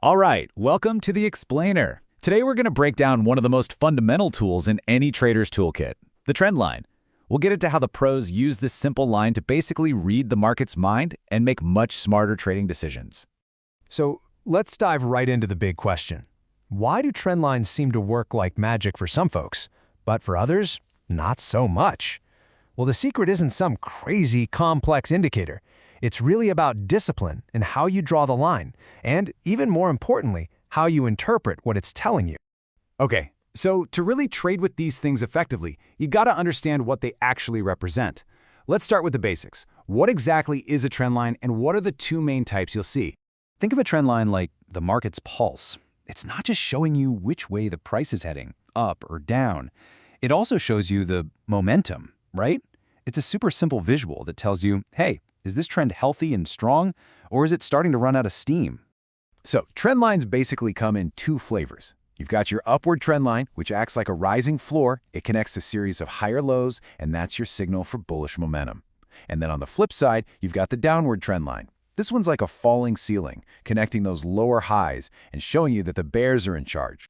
All right, welcome to the Explainer. Today we're going to break down one of the most fundamental tools in any trader's toolkit, the trend line. We'll get into how the pros use this simple line to basically read the market's mind and make much smarter trading decisions. So let's dive right into the big question. Why do trend lines seem to work like magic for some folks, but for others, not so much? Well, the secret isn't some crazy, complex indicator. It's really about discipline and how you draw the line, and even more importantly, how you interpret what it's telling you. Okay, so to really trade with these things effectively, you gotta understand what they actually represent. Let's start with the basics. What exactly is a trend line, and what are the two main types you'll see? Think of a trend line like the market's pulse. It's not just showing you which way the price is heading, up or down. It also shows you the momentum, right? It's a super simple visual that tells you, hey, is this trend healthy and strong, or is it starting to run out of steam? So trend lines basically come in two flavors. You've got your upward trend line, which acts like a rising floor. It connects a series of higher lows, and that's your signal for bullish momentum. And then on the flip side, you've got the downward trend line. This one's like a falling ceiling, connecting those lower highs and showing you that the bears are in charge.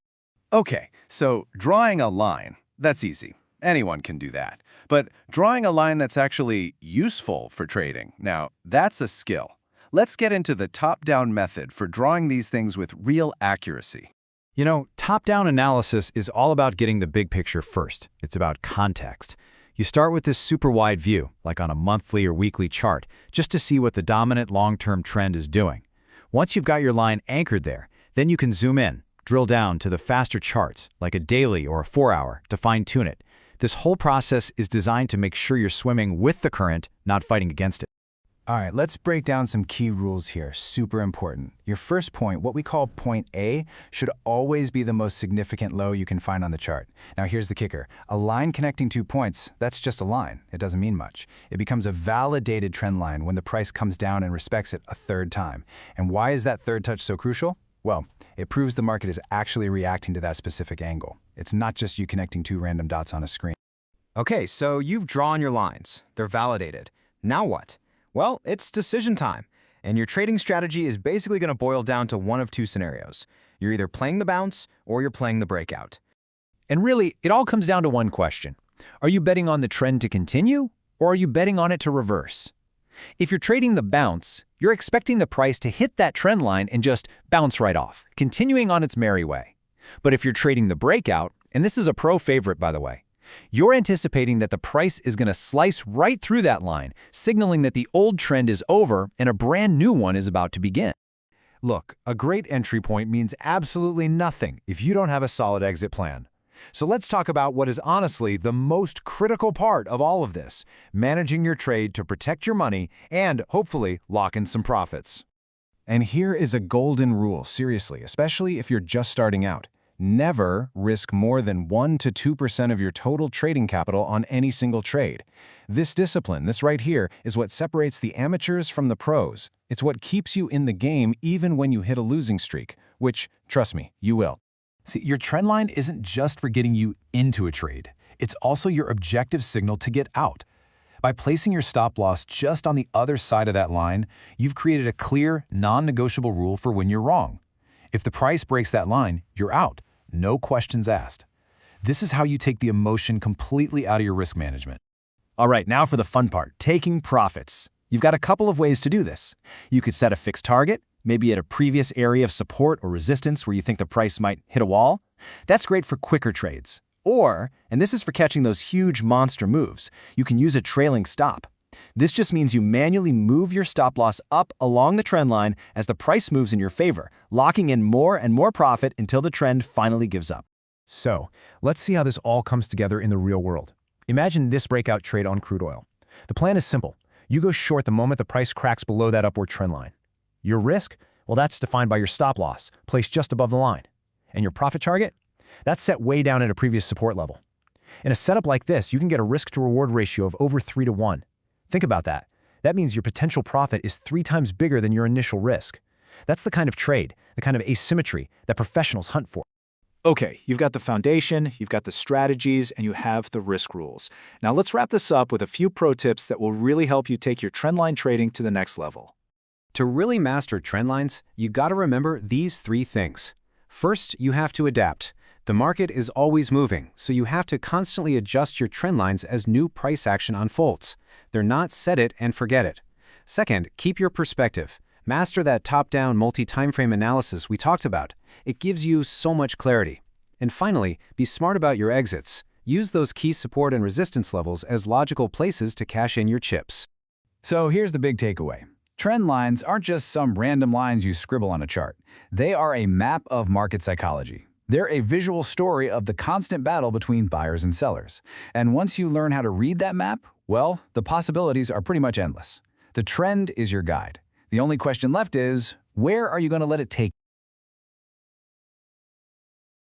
Okay, so drawing a line, that's easy. Anyone can do that. But drawing a line that's actually useful for trading, now that's a skill. Let's get into the top-down method for drawing these things with real accuracy. You know, top-down analysis is all about getting the big picture first. It's about context. You start with this super wide view, like on a monthly or weekly chart, just to see what the dominant long-term trend is doing. Once you've got your line anchored there, then you can zoom in, drill down to the faster charts, like a daily or a 4-hour, to fine-tune it. This whole process is designed to make sure you're swimming with the current, not fighting against it. All right, let's break down some key rules here, super important. Your first point, what we call point A, should always be the most significant low you can find on the chart. Now here's the kicker. A line connecting 2 points, that's just a line. It doesn't mean much. It becomes a validated trend line when the price comes down and respects it a third time. And why is that third touch so crucial? Well, it proves the market is actually reacting to that specific angle. It's not just you connecting 2 random dots on a screen. Okay, so you've drawn your lines. They're validated. Now what? Well, it's decision time, and your trading strategy is basically going to boil down to one of two scenarios. You're either playing the bounce or you're playing the breakout. And really, it all comes down to one question. Are you betting on the trend to continue, or are you betting on it to reverse? If you're trading the bounce, you're expecting the price to hit that trend line and just bounce right off, continuing on its merry way. But if you're trading the breakout, and this is a pro favorite by the way, you're anticipating that the price is going to slice right through that line, signaling that the old trend is over and a brand new one is about to begin. Look, a great entry point means absolutely nothing if you don't have a solid exit plan. So let's talk about what is honestly the most critical part of all of this, managing your trade to protect your money and, hopefully, lock in some profits. And here is a golden rule, seriously, especially if you're just starting out. Never risk more than 1 to 2% of your total trading capital on any single trade. This discipline, this right here, is what separates the amateurs from the pros. It's what keeps you in the game even when you hit a losing streak, which, trust me, you will. See, your trend line isn't just for getting you into a trade. It's also your objective signal to get out. By placing your stop loss just on the other side of that line, you've created a clear, non-negotiable rule for when you're wrong. If the price breaks that line, you're out. No questions asked. This is how you take the emotion completely out of your risk management. All right, now for the fun part, taking profits. You've got a couple of ways to do this. You could set a fixed target, maybe at a previous area of support or resistance where you think the price might hit a wall. That's great for quicker trades. Or, and this is for catching those huge monster moves, you can use a trailing stop. This just means you manually move your stop loss up along the trend line as the price moves in your favor, locking in more and more profit until the trend finally gives up. So, let's see how this all comes together in the real world. Imagine this breakout trade on crude oil. The plan is simple. You go short the moment the price cracks below that upward trend line. Your risk? Well, that's defined by your stop loss, placed just above the line. And your profit target? That's set way down at a previous support level. In a setup like this, you can get a risk-to-reward ratio of over 3 to 1. Think about that. That means your potential profit is 3 times bigger than your initial risk. That's the kind of trade, the kind of asymmetry that professionals hunt for. Okay, you've got the foundation, you've got the strategies, and you have the risk rules. Now let's wrap this up with a few pro tips that will really help you take your trendline trading to the next level. To really master trend lines, you gotta remember these 3 things. First, you have to adapt. The market is always moving, so you have to constantly adjust your trend lines as new price action unfolds. They're not set it and forget it. Second, keep your perspective. Master that top-down multi-timeframe analysis we talked about. It gives you so much clarity. And finally, be smart about your exits. Use those key support and resistance levels as logical places to cash in your chips. So here's the big takeaway. Trend lines aren't just some random lines you scribble on a chart. They are a map of market psychology. They're a visual story of the constant battle between buyers and sellers. And once you learn how to read that map, well, the possibilities are pretty much endless. The trend is your guide. The only question left is, where are you going to let it take